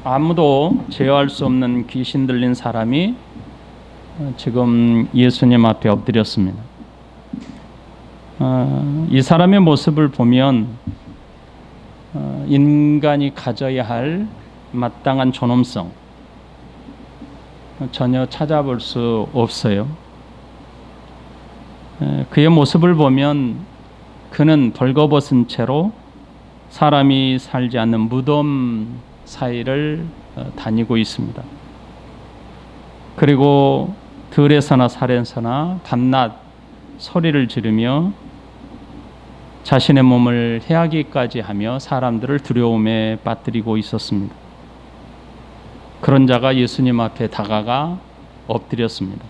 아무도 제어할 수 없는 귀신 들린 사람이 지금 예수님 앞에 엎드렸습니다. 이 사람의 모습을 보면 인간이 가져야 할 마땅한 존엄성 전혀 찾아볼 수 없어요. 그의 모습을 보면 그는 벌거벗은 채로 사람이 살지 않는 무덤 사이를 다니고 있습니다. 그리고 들에서나 살에서나 밤낮 소리를 지르며 자신의 몸을 해하기까지 하며 사람들을 두려움에 빠뜨리고 있었습니다. 그런 자가 예수님 앞에 다가가 엎드렸습니다.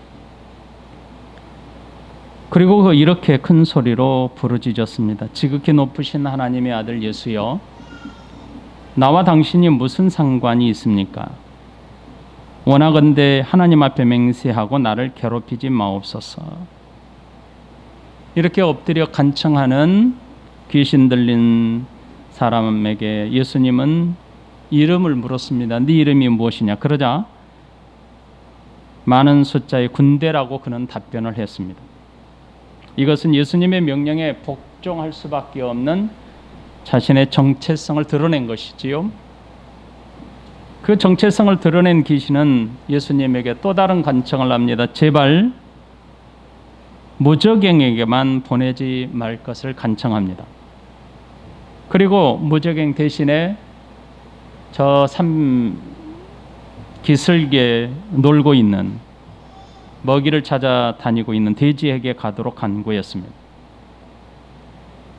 그리고 이렇게 큰 소리로 부르짖었습니다. 지극히 높으신 하나님의 아들 예수여, 나와 당신이 무슨 상관이 있습니까? 원하건대 하나님 앞에 맹세하고 나를 괴롭히지 마옵소서. 이렇게 엎드려 간청하는 귀신 들린 사람에게 예수님은 이름을 물었습니다. 네 이름이 무엇이냐? 그러자 많은 숫자의 군대라고 그는 답변을 했습니다. 이것은 예수님의 명령에 복종할 수밖에 없는 자신의 정체성을 드러낸 것이지요. 그 정체성을 드러낸 귀신은 예수님에게 또 다른 간청을 합니다. 제발 무적행에게만 보내지 말 것을 간청합니다. 그리고 무적행 대신에 저 기슭에 놀고 있는 먹이를 찾아다니고 있는 돼지에게 가도록 간구했습니다.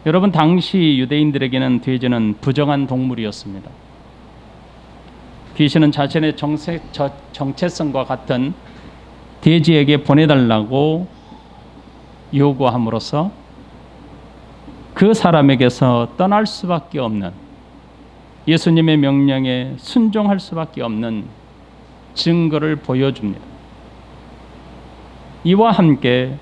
여러분, 당시 유대인들에게는 돼지는 부정한 동물이었습니다. 귀신은 자신의 정체성과 같은 돼지에게 보내달라고 요구함으로써 그 사람에게서 떠날 수밖에 없는, 예수님의 명령에 순종할 수밖에 없는 증거를 보여줍니다. 이와 함께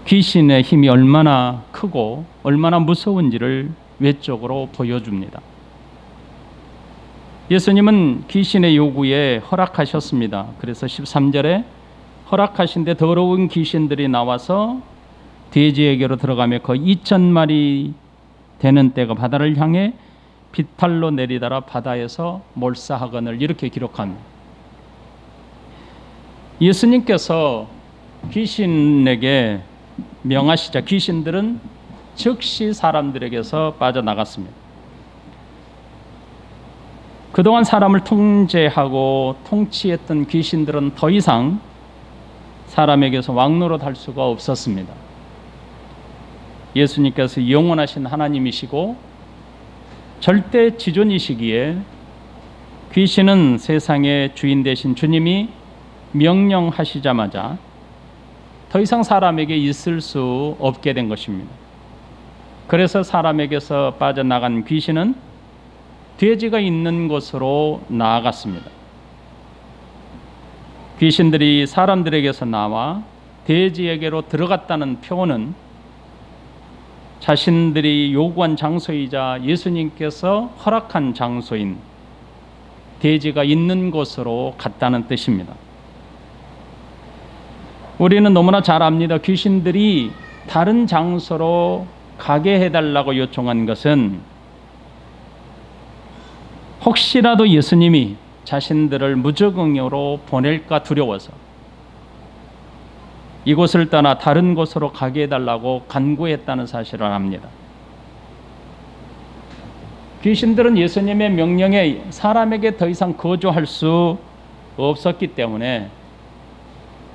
귀신의 힘이 얼마나 크고 얼마나 무서운지를 외적으로 보여줍니다. 예수님은 귀신의 요구에 허락하셨습니다. 그래서 13절에 허락하신 데 더러운 귀신들이 나와서 돼지에게로 들어가며 거의 2,000마리 되는 떼가 바다를 향해 비탈로 내리다라 바다에서 몰사하거늘, 이렇게 기록합니다. 예수님께서 귀신에게 명하시자 귀신들은 즉시 사람들에게서 빠져나갔습니다. 그동안 사람을 통제하고 통치했던 귀신들은 더 이상 사람에게서 왕노릇할 수가 없었습니다. 예수님께서 영원하신 하나님이시고 절대 지존이시기에 귀신은 세상의 주인 되신 주님이 명령하시자마자 더 이상 사람에게 있을 수 없게 된 것입니다. 그래서 사람에게서 빠져나간 귀신은 돼지가 있는 곳으로 나아갔습니다. 귀신들이 사람들에게서 나와 돼지에게로 들어갔다는 표현은 자신들이 요구한 장소이자 예수님께서 허락한 장소인 돼지가 있는 곳으로 갔다는 뜻입니다. 우리는 너무나 잘 압니다. 귀신들이 다른 장소로 가게 해달라고 요청한 것은 혹시라도 예수님이 자신들을 무적응으로 보낼까 두려워서 이곳을 떠나 다른 곳으로 가게 해달라고 간구했다는 사실을 압니다. 귀신들은 예수님의 명령에 사람에게 더 이상 거주할 수 없었기 때문에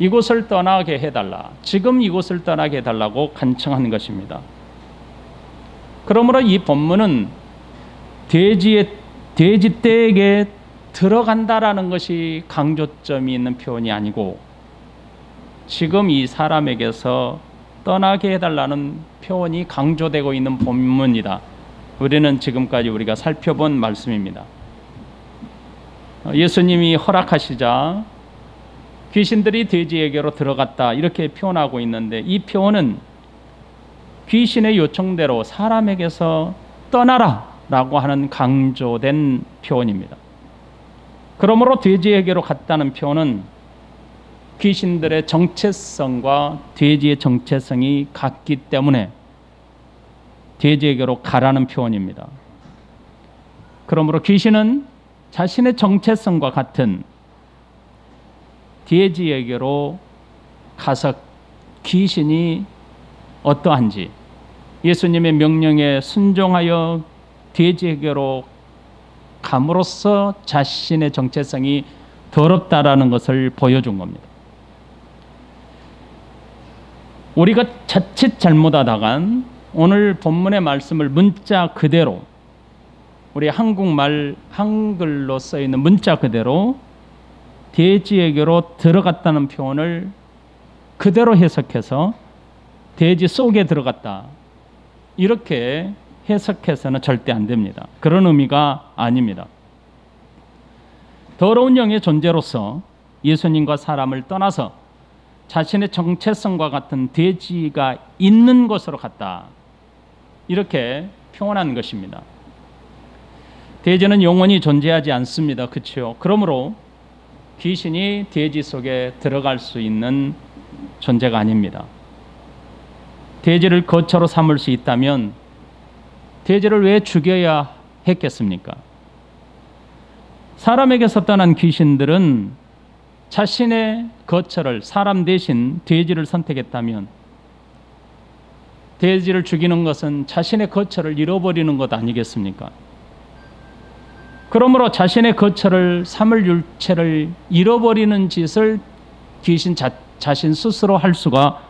이곳을 떠나게 해달라, 지금 이곳을 떠나게 해달라고 간청한 것입니다. 그러므로 이 본문은 돼지떼에게 들어간다라는 것이 강조점이 있는 표현이 아니고 지금 이 사람에게서 떠나게 해달라는 표현이 강조되고 있는 본문이다. 우리는 지금까지 우리가 살펴본 말씀입니다. 예수님이 허락하시자 귀신들이 돼지에게로 들어갔다, 이렇게 표현하고 있는데 이 표현은 귀신의 요청대로 사람에게서 떠나라 라고 하는 강조된 표현입니다. 그러므로 돼지에게로 갔다는 표현은 귀신들의 정체성과 돼지의 정체성이 같기 때문에 돼지에게로 가라는 표현입니다. 그러므로 귀신은 자신의 정체성과 같은 돼지에게로 가서 귀신이 어떠한지 예수님의 명령에 순종하여 돼지에게로 감으로써 자신의 정체성이 더럽다라는 것을 보여준 겁니다. 우리가 자칫 잘못하다간 오늘 본문의 말씀을 문자 그대로 우리 한글로 써 있는 문자 그대로 돼지에게로 들어갔다는 표현을 그대로 해석해서 돼지 속에 들어갔다 이렇게 해석해서는 절대 안 됩니다. 그런 의미가 아닙니다. 더러운 영의 존재로서 예수님과 사람을 떠나서 자신의 정체성과 같은 돼지가 있는 곳으로 갔다 이렇게 표현한 것입니다. 돼지는 영원히 존재하지 않습니다. 그렇죠? 그러므로 귀신이 돼지 속에 들어갈 수 있는 존재가 아닙니다. 돼지를 거처로 삼을 수 있다면 돼지를 왜 죽여야 했겠습니까? 사람에게서 떠난 귀신들은 자신의 거처를 사람 대신 돼지를 선택했다면 돼지를 죽이는 것은 자신의 거처를 잃어버리는 것 아니겠습니까? 그러므로 자신의 거처를 삼을 율체를 잃어버리는 짓을 귀신 자신 스스로 할 수가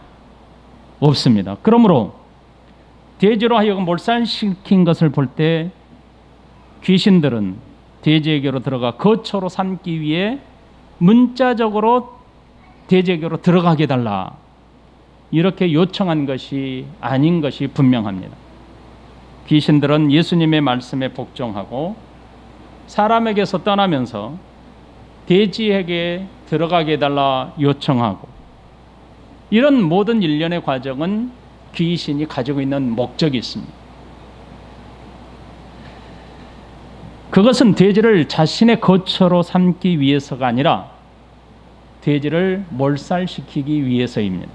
없습니다. 그러므로 돼지로 하여금 몰살시킨 것을 볼 때 귀신들은 돼지에게로 들어가 거처로 삼기 위해 문자적으로 돼지에게로 들어가게 해달라 이렇게 요청한 것이 아닌 것이 분명합니다. 귀신들은 예수님의 말씀에 복종하고 사람에게서 떠나면서 돼지에게 들어가게 해달라 요청하고 이런 모든 일련의 과정은 귀신이 가지고 있는 목적이 있습니다. 그것은 돼지를 자신의 거처로 삼기 위해서가 아니라 돼지를 몰살시키기 위해서입니다.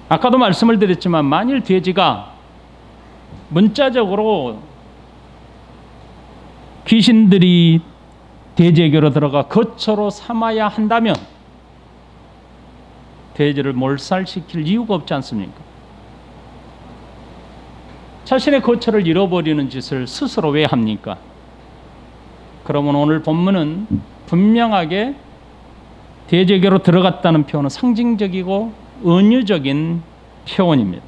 아까도 말씀을 드렸지만 만일 돼지가 문자적으로 귀신들이 돼지에게로 들어가 거처로 삼아야 한다면 돼지를 몰살시킬 이유가 없지 않습니까? 자신의 거처를 잃어버리는 짓을 스스로 왜 합니까? 그러면 오늘 본문은 분명하게 돼지에게로 들어갔다는 표현은 상징적이고 은유적인 표현입니다.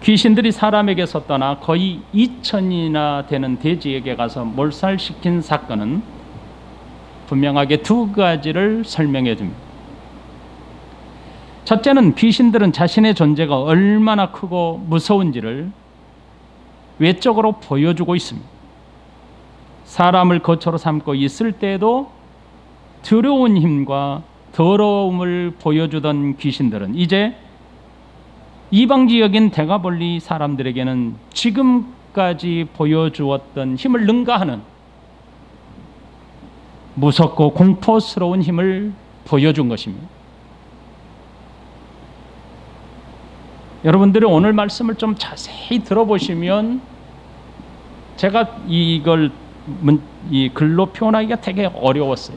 귀신들이 사람에게서 떠나 거의 2000이나 되는 돼지에게 가서 몰살시킨 사건은 분명하게 두 가지를 설명해 줍니다. 첫째는 귀신들은 자신의 존재가 얼마나 크고 무서운지를 외적으로 보여주고 있습니다. 사람을 거처로 삼고 있을 때에도 두려운 힘과 더러움을 보여주던 귀신들은 이제 이방 지역인 데가볼리 사람들에게는 지금까지 보여주었던 힘을 능가하는 무섭고 공포스러운 힘을 보여준 것입니다. 여러분들이 오늘 말씀을 좀 자세히 들어보시면 제가 이걸 이 글로 표현하기가 되게 어려웠어요.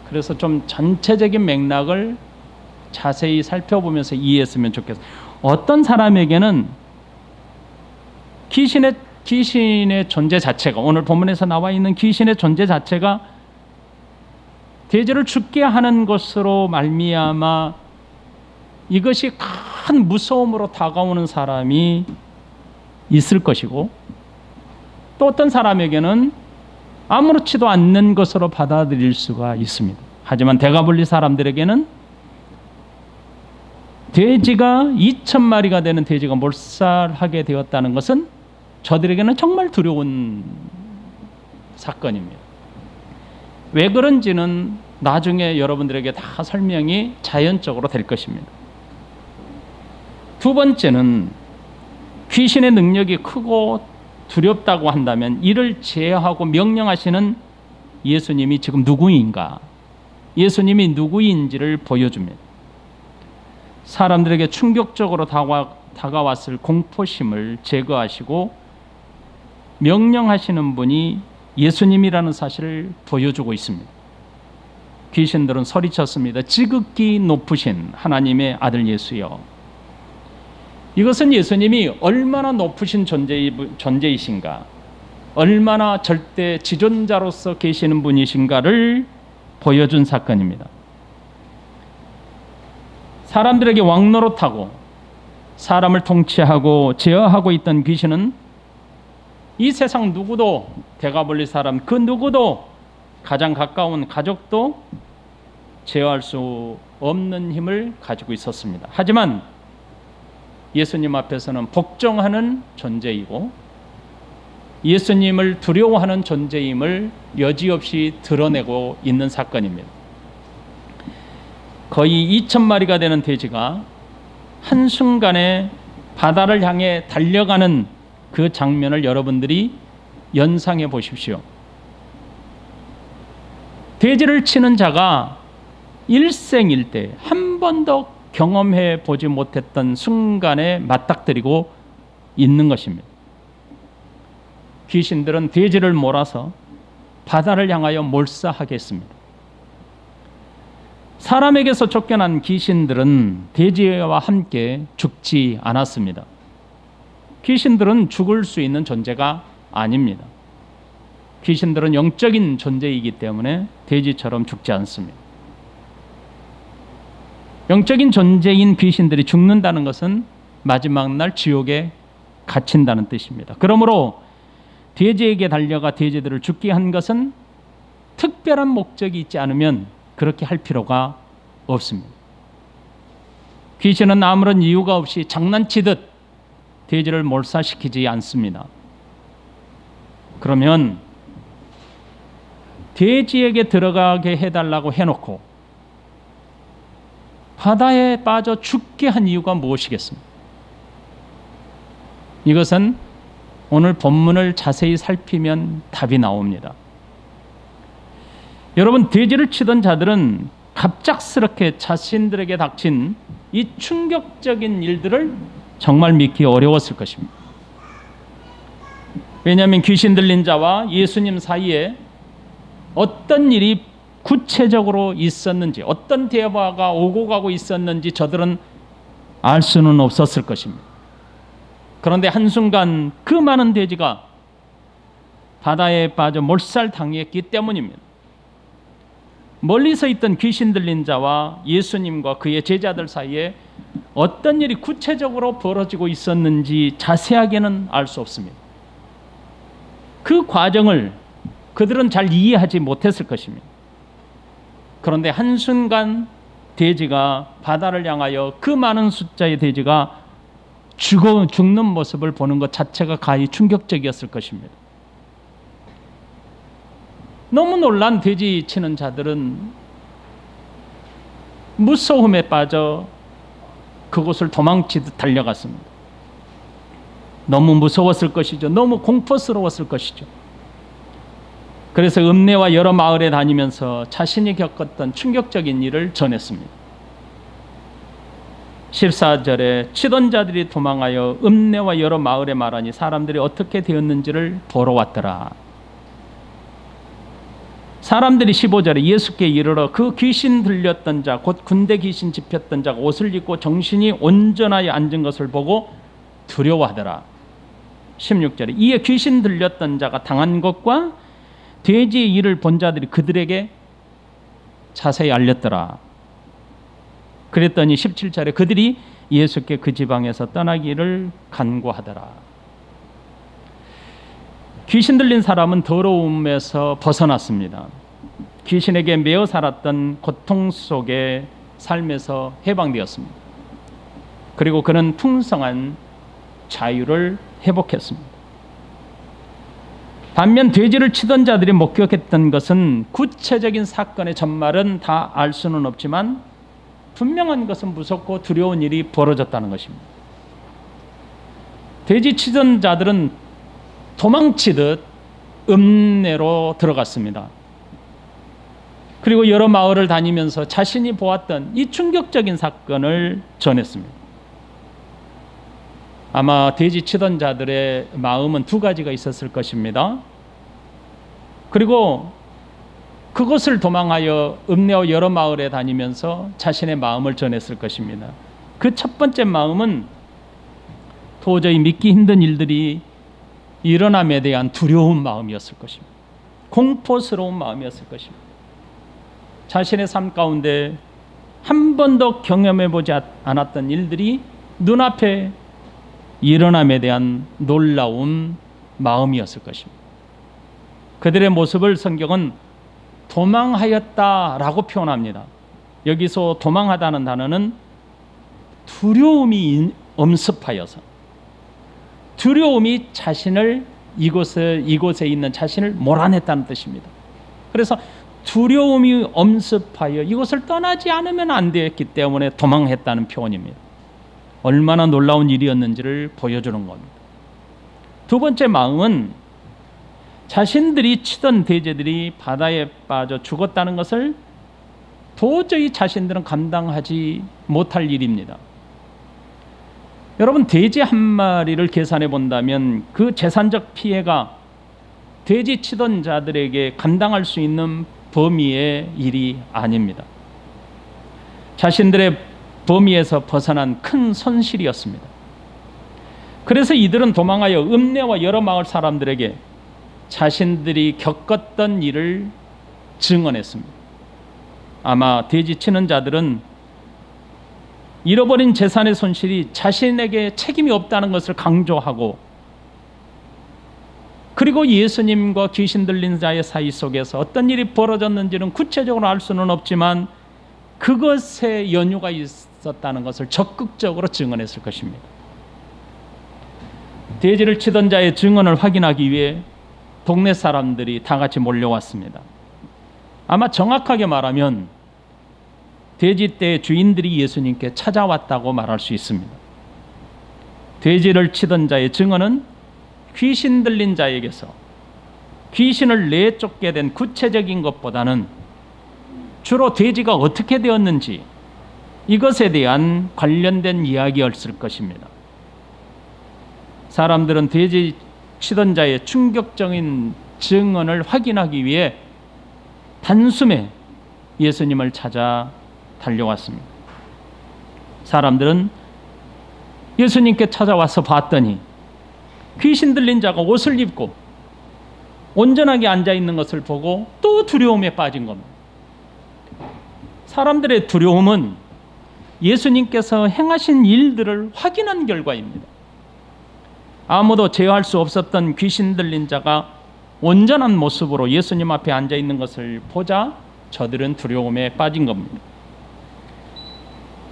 그래서 좀 전체적인 맥락을 자세히 살펴보면서 이해했으면 좋겠어요. 어떤 사람에게는 귀신의 존재 자체가 오늘 본문에서 나와 있는 귀신의 존재 자체가 돼지를 죽게 하는 것으로 말미암아 이것이 큰 무서움으로 다가오는 사람이 있을 것이고 또 어떤 사람에게는 아무렇지도 않는 것으로 받아들일 수가 있습니다. 하지만 데가볼리 사람들에게는 돼지가 2000마리가 되는 돼지가 몰살하게 되었다는 것은 저들에게는 정말 두려운 사건입니다. 왜 그런지는 나중에 여러분들에게 다 설명이 자연적으로 될 것입니다. 두 번째는 귀신의 능력이 크고 두렵다고 한다면 이를 제어하고 명령하시는 예수님이 지금 누구인가? 예수님이 누구인지를 보여줍니다. 사람들에게 충격적으로 다가왔을 공포심을 제거하시고 명령하시는 분이 예수님이라는 사실을 보여주고 있습니다. 귀신들은 소리쳤습니다. 지극히 높으신 하나님의 아들 예수여. 이것은 예수님이 얼마나 높으신 존재이신가, 얼마나 절대 지존자로서 계시는 분이신가를 보여준 사건입니다. 사람들에게 왕노릇하고 사람을 통치하고 제어하고 있던 귀신은 이 세상 누구도, 대가 벌릴 사람 그 누구도, 가장 가까운 가족도 제어할 수 없는 힘을 가지고 있었습니다. 하지만 예수님 앞에서는 복종하는 존재이고 예수님을 두려워하는 존재임을 여지없이 드러내고 있는 사건입니다. 거의 2,000마리가 되는 돼지가 한순간에 바다를 향해 달려가는 그 장면을 여러분들이 연상해 보십시오. 돼지를 치는 자가 일생일대 한 번도 경험해 보지 못했던 순간에 맞닥뜨리고 있는 것입니다. 귀신들은 돼지를 몰아서 바다를 향하여 몰사하겠습니다. 사람에게서 쫓겨난 귀신들은 돼지와 함께 죽지 않았습니다. 귀신들은 죽을 수 있는 존재가 아닙니다. 귀신들은 영적인 존재이기 때문에 돼지처럼 죽지 않습니다. 영적인 존재인 귀신들이 죽는다는 것은 마지막 날 지옥에 갇힌다는 뜻입니다. 그러므로 돼지에게 달려가 돼지들을 죽게 한 것은 특별한 목적이 있지 않으면 그렇게 할 필요가 없습니다. 귀신은 아무런 이유가 없이 장난치듯 돼지를 몰사시키지 않습니다. 그러면 돼지에게 들어가게 해달라고 해놓고 바다에 빠져 죽게 한 이유가 무엇이겠습니까? 이것은 오늘 본문을 자세히 살피면 답이 나옵니다. 여러분, 돼지를 치던 자들은 갑작스럽게 자신들에게 닥친 이 충격적인 일들을 정말 믿기 어려웠을 것입니다. 왜냐하면 귀신 들린 자와 예수님 사이에 어떤 일이 구체적으로 있었는지, 어떤 대화가 오고 가고 있었는지 저들은 알 수는 없었을 것입니다. 그런데 한순간 그 많은 돼지가 바다에 빠져 몰살당했기 때문입니다. 멀리서 있던 귀신 들린 자와 예수님과 그의 제자들 사이에 어떤 일이 구체적으로 벌어지고 있었는지 자세하게는 알 수 없습니다. 그 과정을 그들은 잘 이해하지 못했을 것입니다. 그런데 한순간 돼지가 바다를 향하여 그 많은 숫자의 돼지가 죽는 모습을 보는 것 자체가 가히 충격적이었을 것입니다. 너무 놀란 돼지 치는 자들은 무서움에 빠져 그곳을 도망치듯 달려갔습니다. 너무 무서웠을 것이죠. 너무 공포스러웠을 것이죠. 그래서 읍내와 여러 마을에 다니면서 자신이 겪었던 충격적인 일을 전했습니다. 14절에 치던 자들이 도망하여 읍내와 여러 마을에 말하니 사람들이 어떻게 되었는지를 보러 왔더라. 사람들이 15절에 예수께 이르러 그 귀신 들렸던 자, 곧 군대 귀신 집혔던 자가 옷을 입고 정신이 온전하여 앉은 것을 보고 두려워하더라. 16절에 이에 귀신 들렸던 자가 당한 것과 돼지의 일을 본 자들이 그들에게 자세히 알렸더라. 그랬더니 17절에 그들이 예수께 그 지방에서 떠나기를 간구하더라. 귀신 들린 사람은 더러움에서 벗어났습니다. 귀신에게 매어 살았던 고통 속의 삶에서 해방되었습니다. 그리고 그는 풍성한 자유를 회복했습니다. 반면 돼지를 치던 자들이 목격했던 것은 구체적인 사건의 전말은 다 알 수는 없지만 분명한 것은 무섭고 두려운 일이 벌어졌다는 것입니다. 돼지 치던 자들은 도망치듯 읍내로 들어갔습니다. 그리고 여러 마을을 다니면서 자신이 보았던 이 충격적인 사건을 전했습니다. 아마 돼지 치던 자들의 마음은 두 가지가 있었을 것입니다. 그리고 그것을 도망하여 읍내와 여러 마을에 다니면서 자신의 마음을 전했을 것입니다. 그 첫 번째 마음은 도저히 믿기 힘든 일들이 일어남에 대한 두려운 마음이었을 것입니다. 공포스러운 마음이었을 것입니다. 자신의 삶 가운데 한 번도 경험해 보지 않았던 일들이 눈앞에 일어남에 대한 놀라운 마음이었을 것입니다. 그들의 모습을 성경은 도망하였다라고 표현합니다. 여기서 도망하다는 단어는 두려움이 엄습하여서, 두려움이 자신을 이곳에 있는 자신을 몰아냈다는 뜻입니다. 그래서 두려움이 엄습하여 이곳을 떠나지 않으면 안 되었기 때문에 도망했다는 표현입니다. 얼마나 놀라운 일이었는지를 보여주는 겁니다. 두 번째 마음은 자신들이 치던 돼지들이 바다에 빠져 죽었다는 것을 도저히 자신들은 감당하지 못할 일입니다. 여러분, 돼지 한 마리를 계산해 본다면 그 재산적 피해가 돼지 치던 자들에게 감당할 수 있는 범위의 일이 아닙니다. 자신들의 범위에서 벗어난 큰 손실이었습니다. 그래서 이들은 도망하여 읍내와 여러 마을 사람들에게 자신들이 겪었던 일을 증언했습니다. 아마 돼지 치는 자들은 잃어버린 재산의 손실이 자신에게 책임이 없다는 것을 강조하고, 그리고 예수님과 귀신 들린 자의 사이 속에서 어떤 일이 벌어졌는지는 구체적으로 알 수는 없지만 그것에 연유가 있었다는 것을 적극적으로 증언했을 것입니다. 돼지를 치던 자의 증언을 확인하기 위해 동네 사람들이 다 같이 몰려왔습니다. 아마 정확하게 말하면 돼지떼의 주인들이 예수님께 찾아왔다고 말할 수 있습니다. 돼지를 치던 자의 증언은 귀신 들린 자에게서 귀신을 내쫓게 된 구체적인 것보다는 주로 돼지가 어떻게 되었는지 이것에 대한 관련된 이야기였을 것입니다. 사람들은 돼지 치던 자의 충격적인 증언을 확인하기 위해 단숨에 예수님을 찾아 달려왔습니다. 사람들은 예수님께 찾아와서 봤더니 귀신 들린 자가 옷을 입고 온전하게 앉아있는 것을 보고 또 두려움에 빠진 겁니다. 사람들의 두려움은 예수님께서 행하신 일들을 확인한 결과입니다. 아무도 제어할 수 없었던 귀신 들린 자가 온전한 모습으로 예수님 앞에 앉아있는 것을 보자 저들은 두려움에 빠진 겁니다.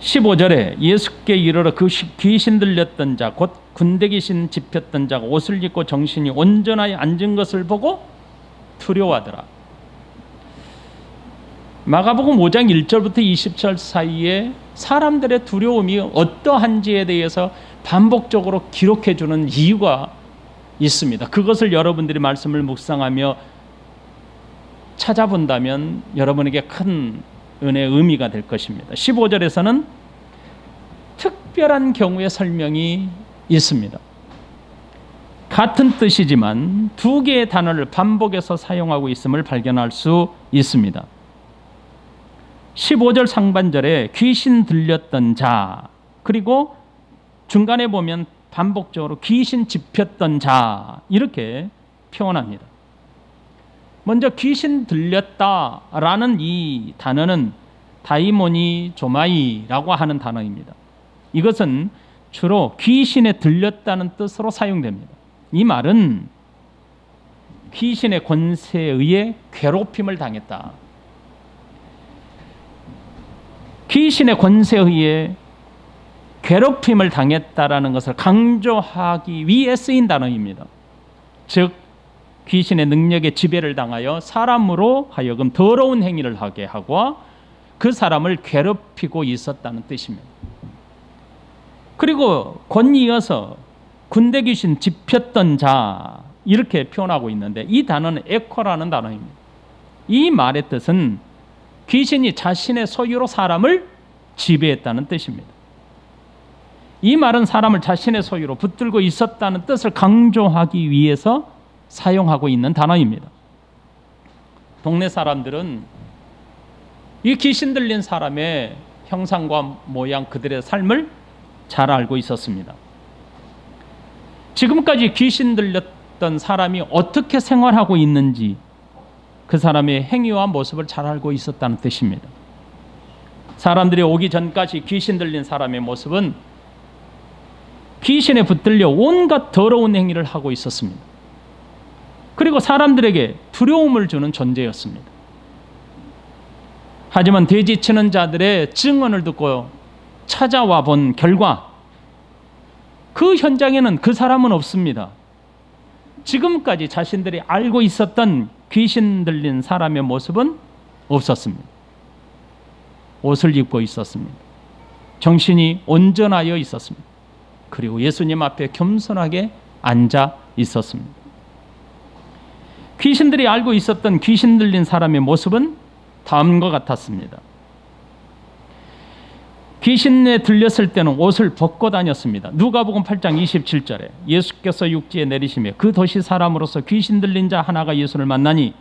15절에 예수께 이르러 그 귀신 들렸던 자, 곧 군대 귀신 집혔던 자가 옷을 입고 정신이 온전하게 앉은 것을 보고 두려워하더라. 마가복음 5장 1절부터 20절 사이에 사람들의 두려움이 어떠한지에 대해서 반복적으로 기록해 주는 이유가 있습니다. 그것을 여러분들이 말씀을 묵상하며 찾아본다면 여러분에게 큰 은혜의 의미가 될 것입니다. 15절에서는 특별한 경우의 설명이 있습니다. 같은 뜻이지만 두 개의 단어를 반복해서 사용하고 있음을 발견할 수 있습니다. 15절 상반절에 귀신 들렸던 자, 그리고 중간에 보면 반복적으로 귀신 집혔던 자 이렇게 표현합니다. 먼저 귀신 들렸다라는 이 단어는 다이모니 조마이라고 하는 단어입니다. 이것은 주로 귀신에 들렸다는 뜻으로 사용됩니다. 이 말은 귀신의 권세에 의해 괴롭힘을 당했다. 귀신의 권세에 의해 괴롭힘을 당했다라는 것을 강조하기 위해 쓰인 단어입니다. 즉 귀신의 능력에 지배를 당하여 사람으로 하여금 더러운 행위를 하게 하고 그 사람을 괴롭히고 있었다는 뜻입니다. 그리고 곧 이어서 군대 귀신 집혔던 자 이렇게 표현하고 있는데 이 단어는 에코라는 단어입니다. 이 말의 뜻은 귀신이 자신의 소유로 사람을 지배했다는 뜻입니다. 이 말은 사람을 자신의 소유로 붙들고 있었다는 뜻을 강조하기 위해서 사용하고 있는 단어입니다. 동네 사람들은 이 귀신 들린 사람의 형상과 모양, 그들의 삶을 잘 알고 있었습니다. 지금까지 귀신 들렸던 사람이 어떻게 생활하고 있는지 그 사람의 행위와 모습을 잘 알고 있었다는 뜻입니다. 사람들이 오기 전까지 귀신 들린 사람의 모습은 귀신에 붙들려 온갖 더러운 행위를 하고 있었습니다. 그리고 사람들에게 두려움을 주는 존재였습니다. 하지만 돼지치는 자들의 증언을 듣고 찾아와 본 결과 그 현장에는 그 사람은 없습니다. 지금까지 자신들이 알고 있었던 귀신 들린 사람의 모습은 없었습니다. 옷을 입고 있었습니다. 정신이 온전하여 있었습니다. 그리고 예수님 앞에 겸손하게 앉아 있었습니다. 귀신들이 알고 있었던 귀신 들린 사람의 모습은 다음과 같았습니다. 귀신에 들렸을 때는 옷을 벗고 다녔습니다. 누가복음 8장 27절에 예수께서 육지에 내리시며 그 도시 사람으로서 귀신 들린 자 하나가 예수를 만나니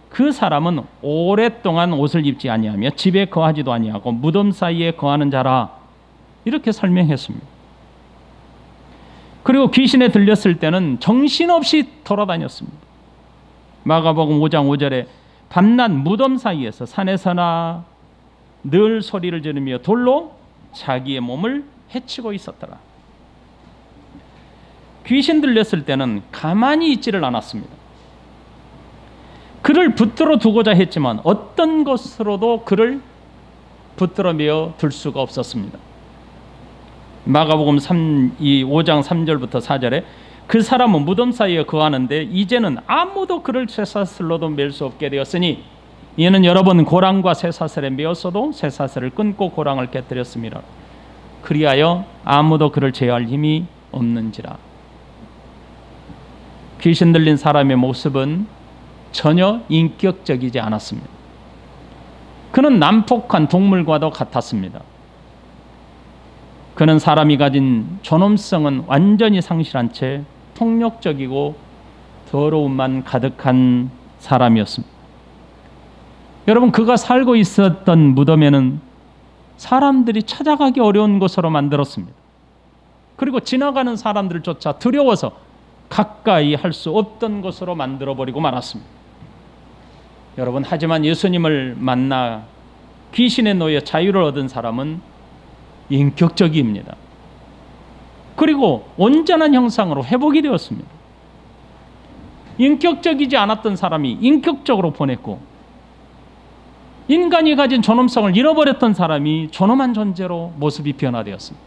그 사람은 오랫동안 옷을 입지 아니하며 집에 거하지도 아니하고 무덤 사이에 거하는 자라, 이렇게 설명했습니다. 그리고 귀신에 들렸을 때는 정신없이 돌아다녔습니다. 마가복음 5장 5절에 밤낮 무덤 사이에서 산에서나 늘 소리를 지르며 돌로 자기의 몸을 해치고 있었더라. 귀신 들렸을 때는 가만히 있지를 않았습니다. 그를 붙들어 두고자 했지만 어떤 것으로도 그를 붙들어 매어 둘 수가 없었습니다. 마가복음 5장 3절부터 4절에 그 사람은 무덤 사이에 거하는데 이제는 아무도 그를 쇠사슬로도 맬 수 없게 되었으니 이는 여러 번 고랑과 쇠사슬에 매었어도 쇠사슬을 끊고 고랑을 깨뜨렸습니다. 그리하여 아무도 그를 제어할 힘이 없는지라. 귀신 들린 사람의 모습은 전혀 인격적이지 않았습니다. 그는 난폭한 동물과도 같았습니다. 그는 사람이 가진 존엄성은 완전히 상실한 채 폭력적이고 더러움만 가득한 사람이었습니다. 여러분, 그가 살고 있었던 무덤에는 사람들이 찾아가기 어려운 곳으로 만들었습니다. 그리고 지나가는 사람들조차 두려워서 가까이 할 수 없던 곳으로 만들어버리고 말았습니다. 여러분, 하지만 예수님을 만나 귀신에 놓여 자유를 얻은 사람은 인격적입니다. 그리고 온전한 형상으로 회복이 되었습니다. 인격적이지 않았던 사람이 인격적으로 보냈고, 인간이 가진 존엄성을 잃어버렸던 사람이 존엄한 존재로 모습이 변화되었습니다.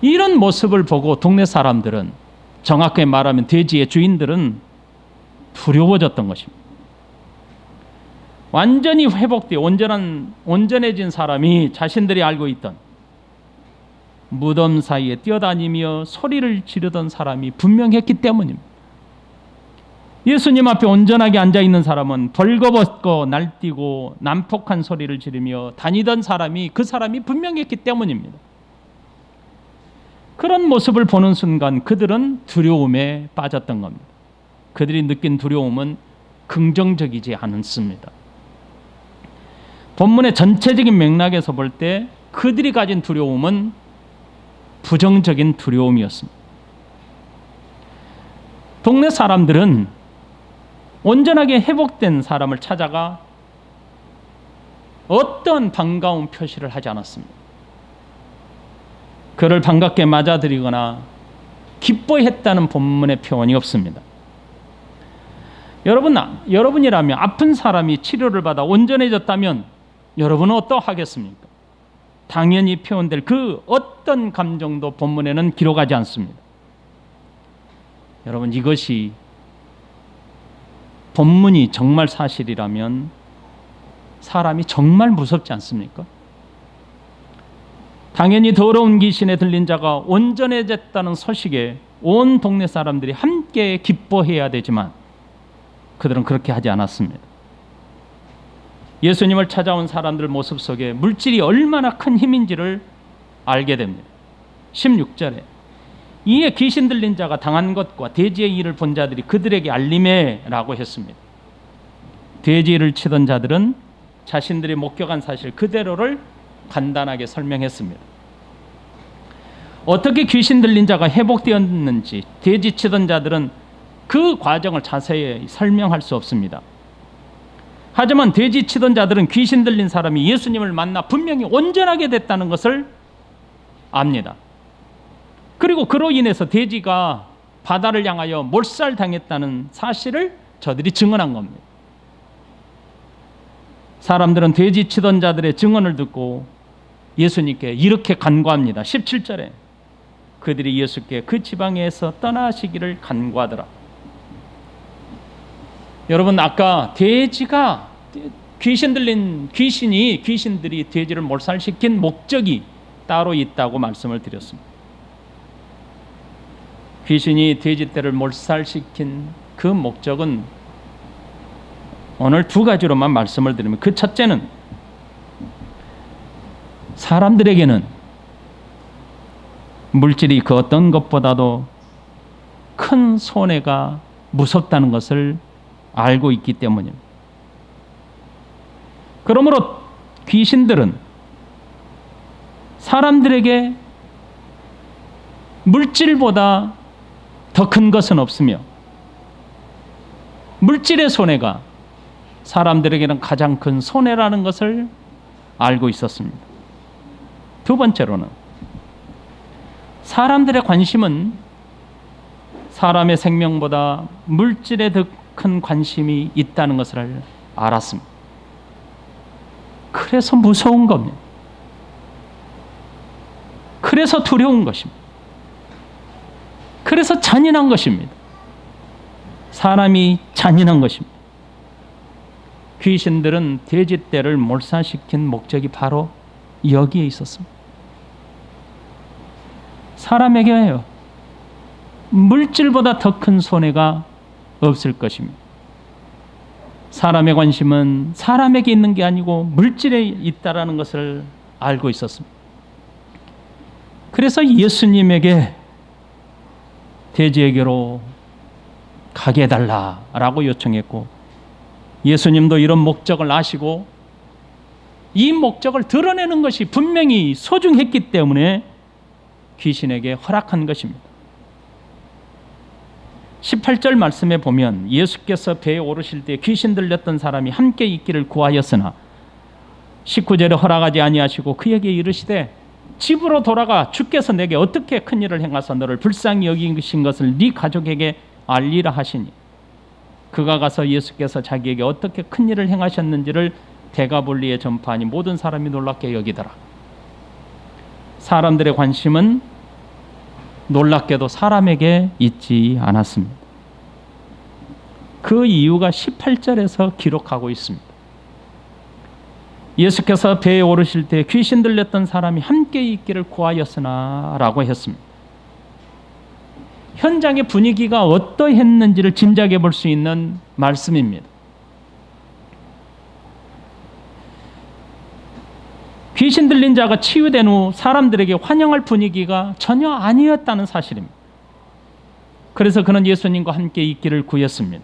이런 모습을 보고 동네 사람들은, 정확하게 말하면 돼지의 주인들은 두려워졌던 것입니다. 완전히 회복되어 온전해진 사람이 자신들이 알고 있던 무덤 사이에 뛰어다니며 소리를 지르던 사람이 분명했기 때문입니다. 예수님 앞에 온전하게 앉아있는 사람은 벌거벗고 날뛰고 난폭한 소리를 지르며 다니던 사람이 그 사람이 분명했기 때문입니다. 그런 모습을 보는 순간 그들은 두려움에 빠졌던 겁니다. 그들이 느낀 두려움은 긍정적이지 않습니다. 본문의 전체적인 맥락에서 볼 때 그들이 가진 두려움은 부정적인 두려움이었습니다. 동네 사람들은 온전하게 회복된 사람을 찾아가 어떤 반가운 표시를 하지 않았습니다. 그를 반갑게 맞아들이거나 기뻐했다는 본문의 표현이 없습니다. 여러분이라면 아픈 사람이 치료를 받아 온전해졌다면 여러분은 어떠하겠습니까? 당연히 표현될 그 어떤 감정도 본문에는 기록하지 않습니다. 여러분, 이것이 본문이 정말 사실이라면 사람이 정말 무섭지 않습니까? 당연히 더러운 귀신에 들린 자가 온전해졌다는 소식에 온 동네 사람들이 함께 기뻐해야 되지만 그들은 그렇게 하지 않았습니다. 예수님을 찾아온 사람들 모습 속에 물질이 얼마나 큰 힘인지를 알게 됩니다. 16절에 이에 귀신 들린 자가 당한 것과 돼지의 일을 본 자들이 그들에게 알림해라고 했습니다. 돼지를 치던 자들은 자신들이 목격한 사실 그대로를 간단하게 설명했습니다. 어떻게 귀신 들린 자가 회복되었는지 돼지 치던 자들은 그 과정을 자세히 설명할 수 없습니다. 하지만 돼지 치던 자들은 귀신 들린 사람이 예수님을 만나 분명히 온전하게 됐다는 것을 압니다. 그리고 그로 인해서 돼지가 바다를 향하여 몰살당했다는 사실을 저들이 증언한 겁니다. 사람들은 돼지 치던 자들의 증언을 듣고 예수님께 이렇게 간구합니다. 17절에 그들이 예수께 그 지방에서 떠나시기를 간구하더라. 여러분, 아까 돼지가 귀신들이 돼지를 몰살시킨 목적이 따로 있다고 말씀을 드렸습니다. 귀신이 돼지떼를 몰살시킨 그 목적은 오늘 두 가지로만 말씀을 드리면, 그 첫째는 사람들에게는 물질이 그 어떤 것보다도 큰 손해가 무섭다는 것을 알고 있기 때문입니다. 그러므로 귀신들은 사람들에게 물질보다 더 큰 것은 없으며 물질의 손해가 사람들에게는 가장 큰 손해라는 것을 알고 있었습니다. 두 번째로는 사람들의 관심은 사람의 생명보다 물질에 더 큰 관심이 있다는 것을 알았습니다. 그래서 무서운 겁니다. 그래서 두려운 것입니다. 그래서 잔인한 것입니다. 사람이 잔인한 것입니다. 귀신들은 돼지떼를 몰살시킨 목적이 바로 여기에 있었습니다. 사람에게요, 물질보다 더 큰 손해가 없을 것입니다. 사람의 관심은 사람에게 있는 게 아니고 물질에 있다라는 것을 알고 있었습니다. 그래서 예수님에게 돼지에게로 가게 해달라라고 요청했고, 예수님도 이런 목적을 아시고 이 목적을 드러내는 것이 분명히 소중했기 때문에 귀신에게 허락한 것입니다. 18절 말씀에 보면 예수께서 배에 오르실 때 귀신 들렸던 사람이 함께 있기를 구하였으나 19절에 허락하지 아니하시고 그에게 이르시되 집으로 돌아가 주께서 내게 어떻게 큰 일을 행하사 너를 불쌍히 여기신 것을 네 가족에게 알리라 하시니, 그가 가서 예수께서 자기에게 어떻게 큰 일을 행하셨는지를 데가볼리에 전파하니 모든 사람이 놀랍게 여기더라. 사람들의 관심은 놀랍게도 사람에게 있지 않았습니다. 그 이유가 18절에서 기록하고 있습니다. 예수께서 배에 오르실 때 귀신 들렸던 사람이 함께 있기를 구하였으나 라고 했습니다. 현장의 분위기가 어떠했는지를 짐작해 볼 수 있는 말씀입니다. 귀신 들린 자가 치유된 후 사람들에게 환영할 분위기가 전혀 아니었다는 사실입니다. 그래서 그는 예수님과 함께 있기를 구했습니다.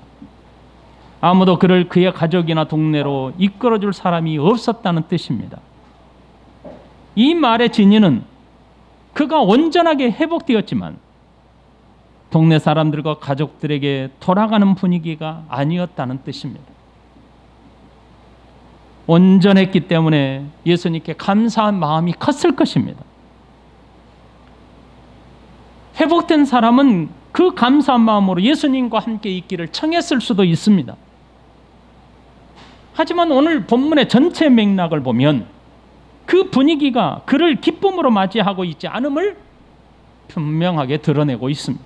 아무도 그를 그의 가족이나 동네로 이끌어줄 사람이 없었다는 뜻입니다. 이 말의 진위는 그가 온전하게 회복되었지만 동네 사람들과 가족들에게 돌아가는 분위기가 아니었다는 뜻입니다. 온전했기 때문에 예수님께 감사한 마음이 컸을 것입니다. 회복된 사람은 그 감사한 마음으로 예수님과 함께 있기를 청했을 수도 있습니다. 하지만 오늘 본문의 전체 맥락을 보면 그 분위기가 그를 기쁨으로 맞이하고 있지 않음을 분명하게 드러내고 있습니다.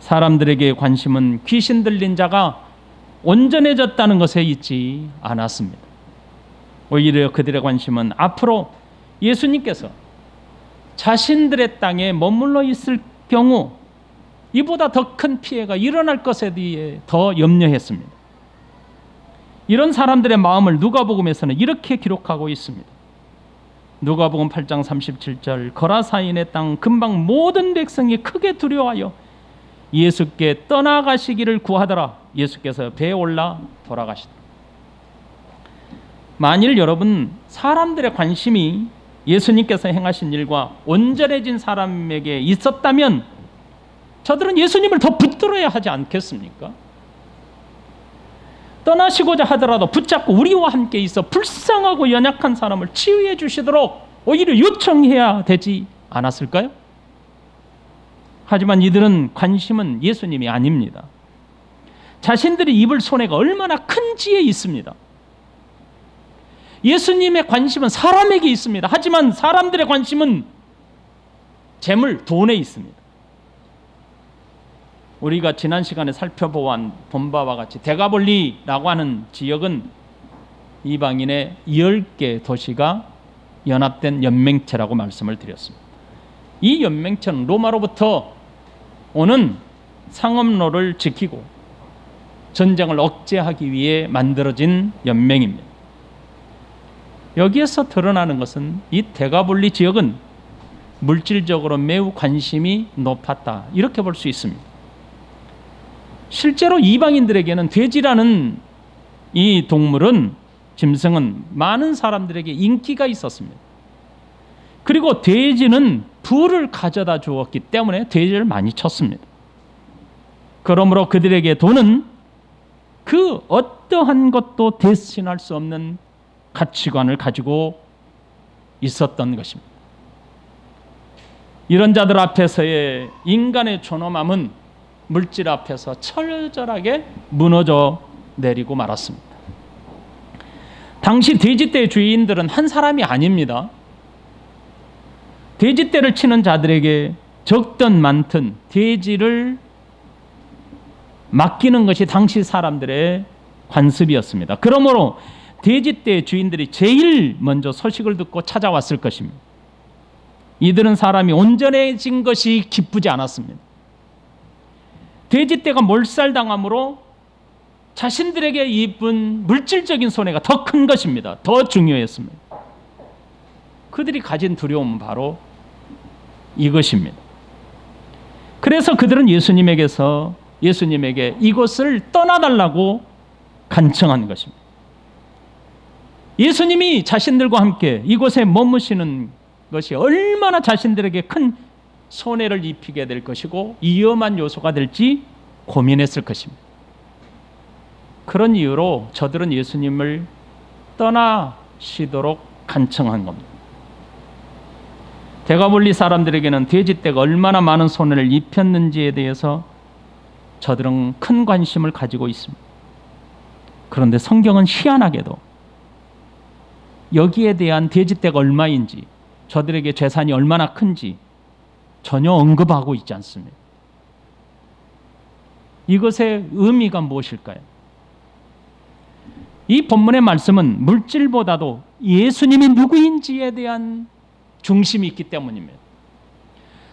사람들에게 관심은 귀신 들린 자가 온전해졌다는 것에 있지 않았습니다. 오히려 그들의 관심은 앞으로 예수님께서 자신들의 땅에 머물러 있을 경우 이보다 더 큰 피해가 일어날 것에 대해 더 염려했습니다. 이런 사람들의 마음을 누가복음에서는 이렇게 기록하고 있습니다. 누가복음 8장 37절, 거라사인의 땅 근방 모든 백성이 크게 두려워하여 예수께 떠나가시기를 구하더라. 예수께서 배에 올라 돌아가시더라. 만일 여러분 사람들의 관심이 예수님께서 행하신 일과 온전해진 사람에게 있었다면 저들은 예수님을 더 붙들어야 하지 않겠습니까? 떠나시고자 하더라도 붙잡고 우리와 함께 있어 불쌍하고 연약한 사람을 치유해 주시도록 오히려 요청해야 되지 않았을까요? 하지만 이들은 관심은 예수님이 아닙니다. 자신들이 입을 손해가 얼마나 큰지에 있습니다. 예수님의 관심은 사람에게 있습니다. 하지만 사람들의 관심은 재물, 돈에 있습니다. 우리가 지난 시간에 살펴본 바와 같이 데가볼리라고 하는 지역은 이방인의 10개 도시가 연합된 연맹체라고 말씀을 드렸습니다. 이 연맹체는 로마로부터 오는 상업로를 지키고 전쟁을 억제하기 위해 만들어진 연맹입니다. 여기에서 드러나는 것은 이 데가볼리 지역은 물질적으로 매우 관심이 높았다, 이렇게 볼 수 있습니다. 실제로 이방인들에게는 돼지라는 이 동물은, 짐승은 많은 사람들에게 인기가 있었습니다. 그리고 돼지는 부를 가져다 주었기 때문에 돼지를 많이 쳤습니다. 그러므로 그들에게 돈은 그 어떠한 것도 대신할 수 없는 가치관을 가지고 있었던 것입니다. 이런 자들 앞에서의 인간의 존엄함은 물질 앞에서 철저하게 무너져 내리고 말았습니다. 당시 돼지떼의 주인들은 한 사람이 아닙니다. 돼지떼를 치는 자들에게 적든 많든 돼지를 맡기는 것이 당시 사람들의 관습이었습니다. 그러므로 돼지떼의 주인들이 제일 먼저 소식을 듣고 찾아왔을 것입니다. 이들은 사람이 온전해진 것이 기쁘지 않았습니다. 돼지떼가 몰살당함으로 자신들에게 입은 물질적인 손해가 더 큰 것입니다. 더 중요했습니다. 그들이 가진 두려움은 바로 이것입니다. 그래서 그들은 예수님에게 이곳을 떠나달라고 간청한 것입니다. 예수님이 자신들과 함께 이곳에 머무시는 것이 얼마나 자신들에게 큰 손해를 입히게 될 것이고 위험한 요소가 될지 고민했을 것입니다. 그런 이유로 저들은 예수님을 떠나시도록 간청한 겁니다. 데가볼리 사람들에게는 돼지떼가 얼마나 많은 손해를 입혔는지에 대해서 저들은 큰 관심을 가지고 있습니다. 그런데 성경은 희한하게도 여기에 대한 돼지떼가 얼마인지, 저들에게 재산이 얼마나 큰지 전혀 언급하고 있지 않습니다. 이것의 의미가 무엇일까요? 이 본문의 말씀은 물질보다도 예수님이 누구인지에 대한 중심이 있기 때문입니다.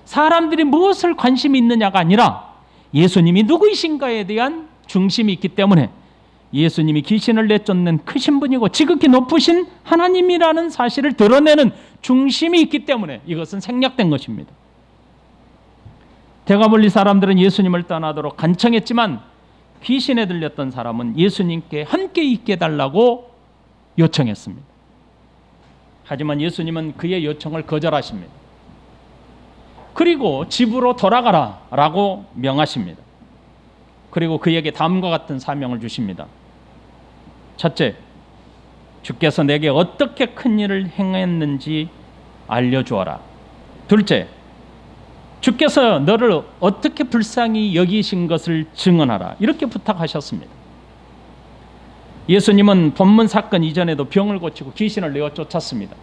사람들이 무엇을 관심이 있느냐가 아니라 예수님이 누구이신가에 대한 중심이 있기 때문에 예수님이 귀신을 내쫓는 크신 분이고 지극히 높으신 하나님이라는 사실을 드러내는 중심이 있기 때문에 이것은 생략된 것입니다. 데가볼리 사람들은 예수님을 떠나도록 간청했지만 귀신에 들렸던 사람은 예수님께 함께 있게 해달라고 요청했습니다. 하지만 예수님은 그의 요청을 거절하십니다. 그리고 집으로 돌아가라 라고 명하십니다. 그리고 그에게 다음과 같은 사명을 주십니다. 첫째, 주께서 내게 어떻게 큰 일을 행했는지 알려주어라. 둘째, 주께서 너를 어떻게 불쌍히 여기신 것을 증언하라. 이렇게 부탁하셨습니다. 예수님은 본문 사건 이전에도 병을 고치고 귀신을 내어 쫓았습니다.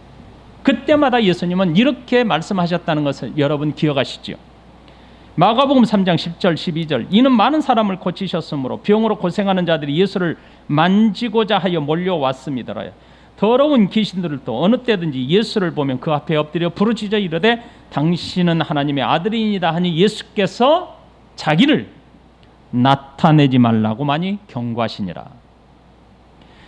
그때마다 예수님은 이렇게 말씀하셨다는 것을 여러분 기억하시죠? 마가복음 3장 10절 12절, 이는 많은 사람을 고치셨으므로 병으로 고생하는 자들이 예수를 만지고자 하여 몰려왔습니다. 더러운 귀신들을 또 어느 때든지 예수를 보면 그 앞에 엎드려 부르짖어 이르되 당신은 하나님의 아들이니이다 하니 예수께서 자기를 나타내지 말라고 많이 경고하시니라.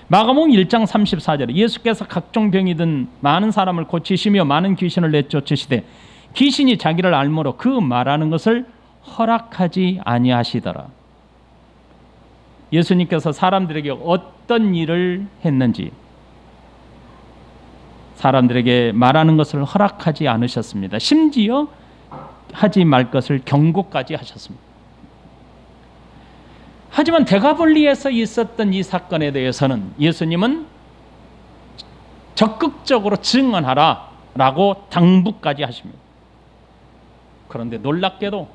마가복음 1장 34절에 예수께서 각종 병이 든 많은 사람을 고치시며 많은 귀신을 내쫓으시되 귀신이 자기를 알므로 그 말하는 것을 허락하지 아니하시더라. 예수님께서 사람들에게 어떤 일을 했는지 사람들에게 말하는 것을 허락하지 않으셨습니다. 심지어 하지 말 것을 경고까지 하셨습니다. 하지만 데가볼리에서 있었던 이 사건에 대해서는 예수님은 적극적으로 증언하라라고 당부까지 하십니다. 그런데 놀랍게도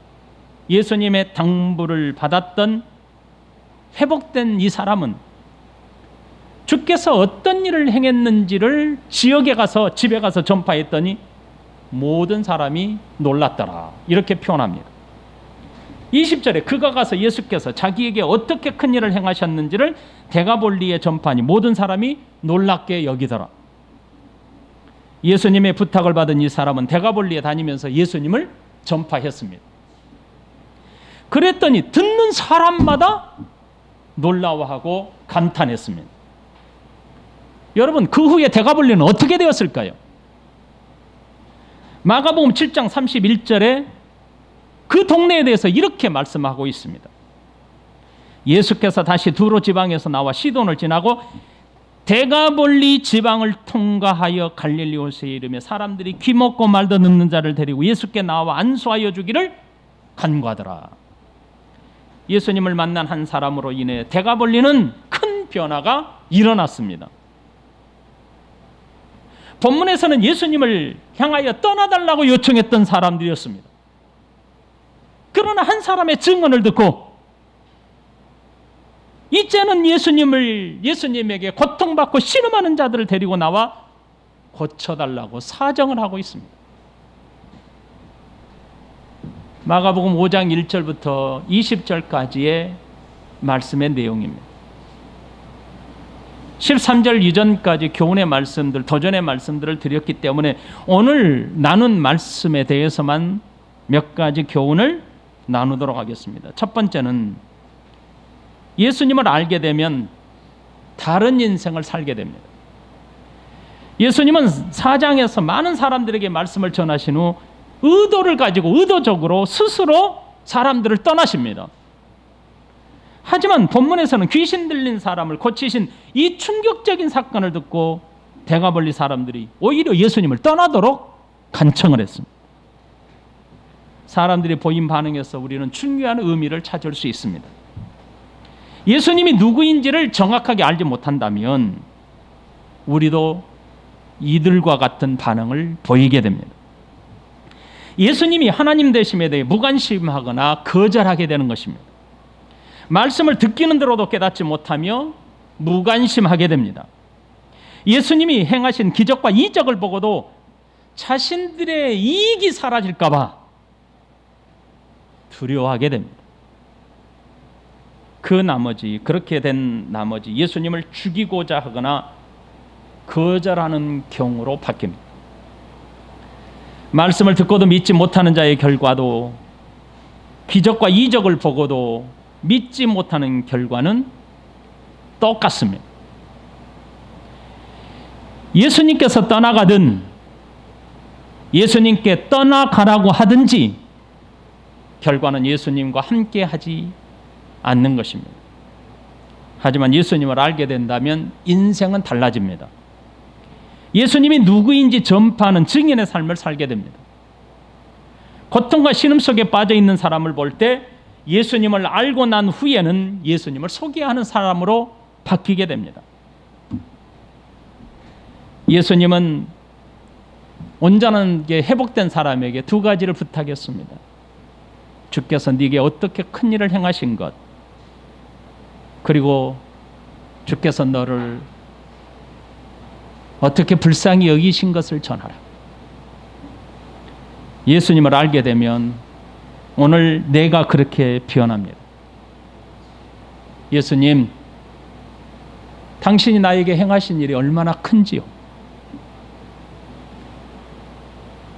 예수님의 당부를 받았던 회복된 이 사람은 주께서 어떤 일을 행했는지를 지역에 가서 집에 가서 전파했더니 모든 사람이 놀랐더라. 이렇게 표현합니다. 20절에 그가 가서 예수께서 자기에게 어떻게 큰 일을 행하셨는지를 데가볼리에 전파하니 모든 사람이 놀랍게 여기더라. 예수님의 부탁을 받은 이 사람은 데가볼리에 다니면서 예수님을 전파했습니다. 그랬더니 듣는 사람마다 놀라워하고 감탄했습니다. 여러분, 그 후에 데가볼리는 어떻게 되었을까요? 마가복음 7장 31절에 그 동네에 대해서 이렇게 말씀하고 있습니다. 예수께서 다시 두로 지방에서 나와 시돈을 지나고 데가볼리 지방을 통과하여 갈릴리오스에 이르며 사람들이 귀 먹고 말도 듣는 자를 데리고 예수께 나와 안수하여 주기를 간구하더라. 예수님을 만난 한 사람으로 인해 데가볼리는 큰 변화가 일어났습니다. 본문에서는 예수님을 향하여 떠나달라고 요청했던 사람들이었습니다. 그러나 한 사람의 증언을 듣고 이제는 예수님에게 고통받고 신음하는 자들을 데리고 나와 고쳐달라고 사정을 하고 있습니다. 마가복음 5장 1절부터 20절까지의 말씀의 내용입니다. 13절 이전까지 교훈의 말씀들, 도전의 말씀들을 드렸기 때문에 오늘 나눈 말씀에 대해서만 몇 가지 교훈을 나누도록 하겠습니다. 첫 번째는 예수님을 알게 되면 다른 인생을 살게 됩니다. 예수님은 사장에서 많은 사람들에게 말씀을 전하신 후 의도를 가지고 의도적으로 스스로 사람들을 떠나십니다. 하지만 본문에서는 귀신 들린 사람을 고치신 이 충격적인 사건을 듣고 데가볼리 사람들이 오히려 예수님을 떠나도록 간청을 했습니다. 사람들이 보인 반응에서 우리는 중요한 의미를 찾을 수 있습니다. 예수님이 누구인지를 정확하게 알지 못한다면 우리도 이들과 같은 반응을 보이게 됩니다. 예수님이 하나님 되심에 대해 무관심하거나 거절하게 되는 것입니다. 말씀을 듣기는 들어도 깨닫지 못하며 무관심하게 됩니다. 예수님이 행하신 기적과 이적을 보고도 자신들의 이익이 사라질까 봐 두려워하게 됩니다. 그렇게 된 나머지 예수님을 죽이고자 하거나 거절하는 경우로 바뀝니다. 말씀을 듣고도 믿지 못하는 자의 결과도 기적과 이적을 보고도 믿지 못하는 결과는 똑같습니다. 예수님께서 떠나가든 예수님께 떠나가라고 하든지 결과는 예수님과 함께 하지 않는 것입니다. 하지만 예수님을 알게 된다면 인생은 달라집니다. 예수님이 누구인지 전파하는 증인의 삶을 살게 됩니다. 고통과 신음 속에 빠져 있는 사람을 볼 때 예수님을 알고 난 후에는 예수님을 소개하는 사람으로 바뀌게 됩니다. 예수님은 온전하게 회복된 사람에게 두 가지를 부탁했습니다. 주께서 네게 어떻게 큰 일을 행하신 것, 그리고 주께서 너를 어떻게 불쌍히 여기신 것을 전하라. 예수님을 알게 되면 오늘 내가 그렇게 변합니다. 예수님, 당신이 나에게 행하신 일이 얼마나 큰지요.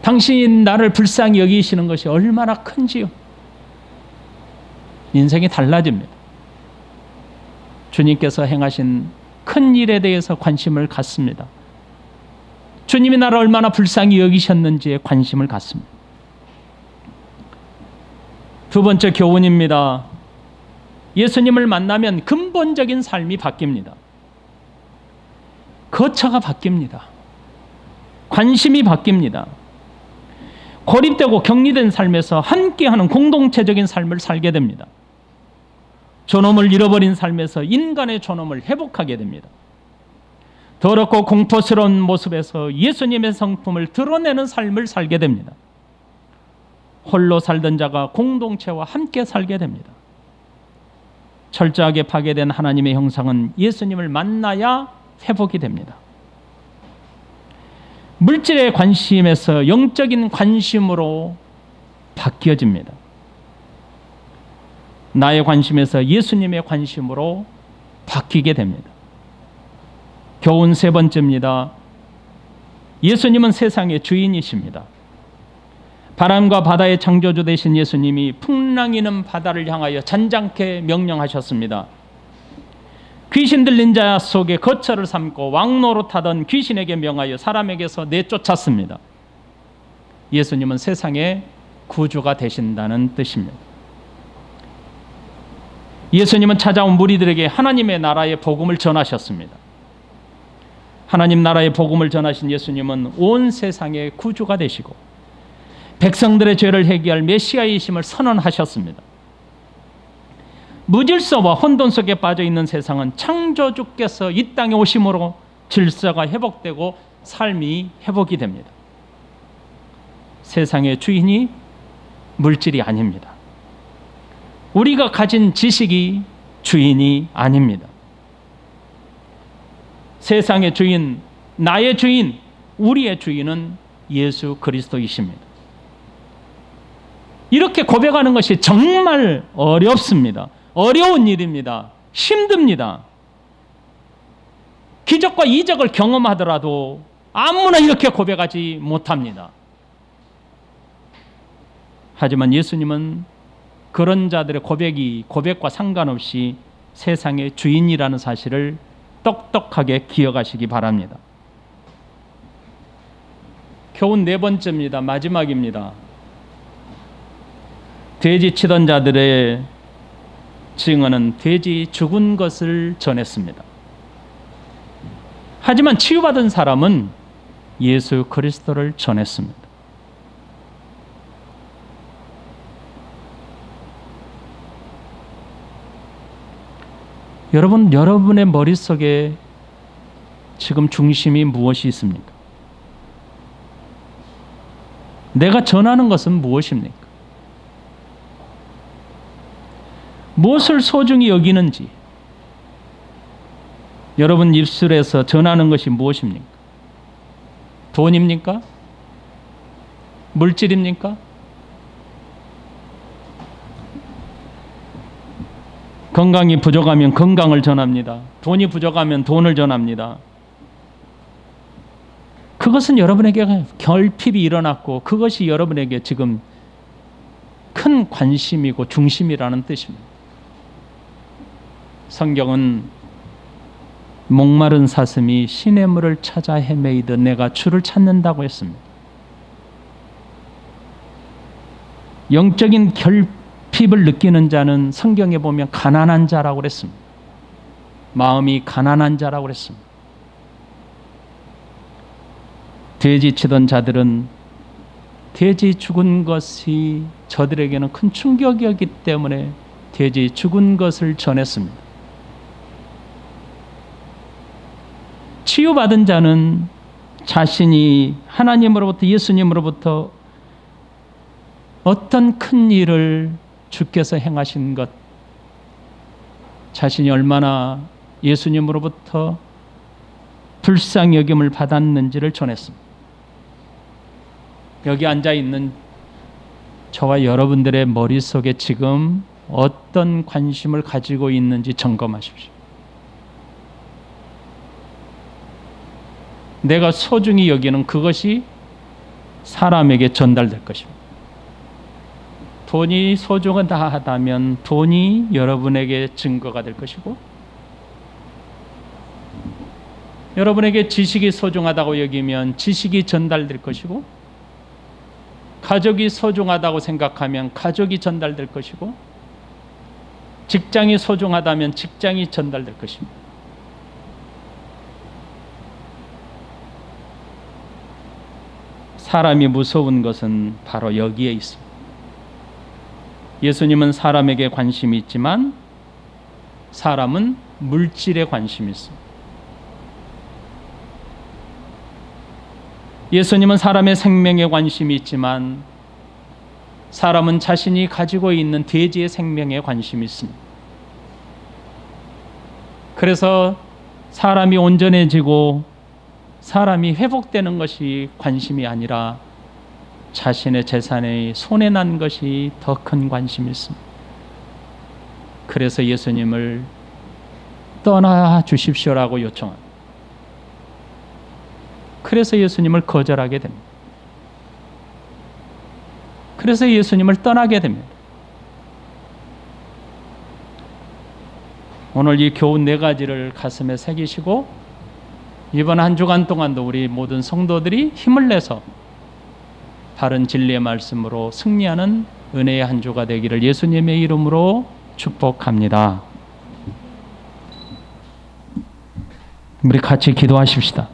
당신이 나를 불쌍히 여기시는 것이 얼마나 큰지요. 인생이 달라집니다. 주님께서 행하신 큰 일에 대해서 관심을 갖습니다. 주님이 나를 얼마나 불쌍히 여기셨는지에 관심을 갖습니다. 두 번째 교훈입니다. 예수님을 만나면 근본적인 삶이 바뀝니다. 거처가 바뀝니다. 관심이 바뀝니다. 고립되고 격리된 삶에서 함께하는 공동체적인 삶을 살게 됩니다. 존엄을 잃어버린 삶에서 인간의 존엄을 회복하게 됩니다. 더럽고 공포스러운 모습에서 예수님의 성품을 드러내는 삶을 살게 됩니다. 홀로 살던 자가 공동체와 함께 살게 됩니다. 철저하게 파괴된 하나님의 형상은 예수님을 만나야 회복이 됩니다. 물질의 관심에서 영적인 관심으로 바뀌어집니다. 나의 관심에서 예수님의 관심으로 바뀌게 됩니다. 교훈 세 번째입니다. 예수님은 세상의 주인이십니다. 바람과 바다의 창조주 되신 예수님이 풍랑이는 바다를 향하여 잔잔케 명령하셨습니다. 귀신 들린 자 속에 거처를 삼고 왕노릇하던 귀신에게 명하여 사람에게서 내쫓았습니다. 예수님은 세상의 구주가 되신다는 뜻입니다. 예수님은 찾아온 무리들에게 하나님의 나라의 복음을 전하셨습니다. 하나님 나라의 복음을 전하신 예수님은 온 세상의 구주가 되시고 백성들의 죄를 해결할 메시아이심을 선언하셨습니다. 무질서와 혼돈 속에 빠져있는 세상은 창조주께서 이 땅에 오심으로 질서가 회복되고 삶이 회복이 됩니다. 세상의 주인이 물질이 아닙니다. 우리가 가진 지식이 주인이 아닙니다. 세상의 주인, 나의 주인, 우리의 주인은 예수 그리스도이십니다. 이렇게 고백하는 것이 정말 어렵습니다. 어려운 일입니다. 힘듭니다. 기적과 이적을 경험하더라도 아무나 이렇게 고백하지 못합니다. 하지만 예수님은 그런 자들의 고백과 상관없이 세상의 주인이라는 사실을 똑똑하게 기억하시기 바랍니다. 교훈 네 번째입니다. 마지막입니다. 돼지 치던 자들의 증언은 돼지 죽은 것을 전했습니다. 하지만 치유받은 사람은 예수 그리스도를 전했습니다. 여러분의 머릿속에 지금 중심이 무엇이 있습니까? 내가 전하는 것은 무엇입니까? 무엇을 소중히 여기는지, 여러분 입술에서 전하는 것이 무엇입니까? 돈입니까? 물질입니까? 건강이 부족하면 건강을 전합니다. 돈이 부족하면 돈을 전합니다. 그것은 여러분에게 결핍이 일어났고 그것이 여러분에게 지금 큰 관심이고 중심이라는 뜻입니다. 성경은 목마른 사슴이 시냇물을 찾아 헤매이듯 내가 주를 찾는다고 했습니다. 영적인 결핍을 느끼는 자는 성경에 보면 가난한 자라고 그랬습니다. 마음이 가난한 자라고 그랬습니다. 돼지 치던 자들은 돼지 죽은 것이 저들에게는 큰 충격이었기 때문에 돼지 죽은 것을 전했습니다. 치유받은 자는 자신이 하나님으로부터 예수님으로부터 어떤 큰 일을 주께서 행하신 것, 자신이 얼마나 예수님으로부터 불쌍히 여김을 받았는지를 전했습니다. 여기 앉아있는 저와 여러분들의 머릿속에 지금 어떤 관심을 가지고 있는지 점검하십시오. 내가 소중히 여기는 그것이 사람에게 전달될 것입니다. 돈이 소중하다면 돈이 여러분에게 증거가 될 것이고, 여러분에게 지식이 소중하다고 여기면 지식이 전달될 것이고, 가족이 소중하다고 생각하면 가족이 전달될 것이고, 직장이 소중하다면 직장이 전달될 것입니다. 사람이 무서운 것은 바로 여기에 있습니다. 예수님은 사람에게 관심이 있지만 사람은 물질에 관심이 있습니다. 예수님은 사람의 생명에 관심이 있지만 사람은 자신이 가지고 있는 돼지의 생명에 관심이 있습니다. 그래서 사람이 온전해지고 사람이 회복되는 것이 관심이 아니라 자신의 재산이 손해 난 것이 더 큰 관심이 있습니다. 그래서 예수님을 떠나 주십시오라고 요청합니다. 그래서 예수님을 거절하게 됩니다. 그래서 예수님을 떠나게 됩니다. 오늘 이 교훈 4가지를 가슴에 새기시고 이번 한 주간 동안도 우리 모든 성도들이 힘을 내서 바른 진리의 말씀으로 승리하는 은혜의 한 주가 되기를 예수님의 이름으로 축복합니다. 우리 같이 기도하십시다.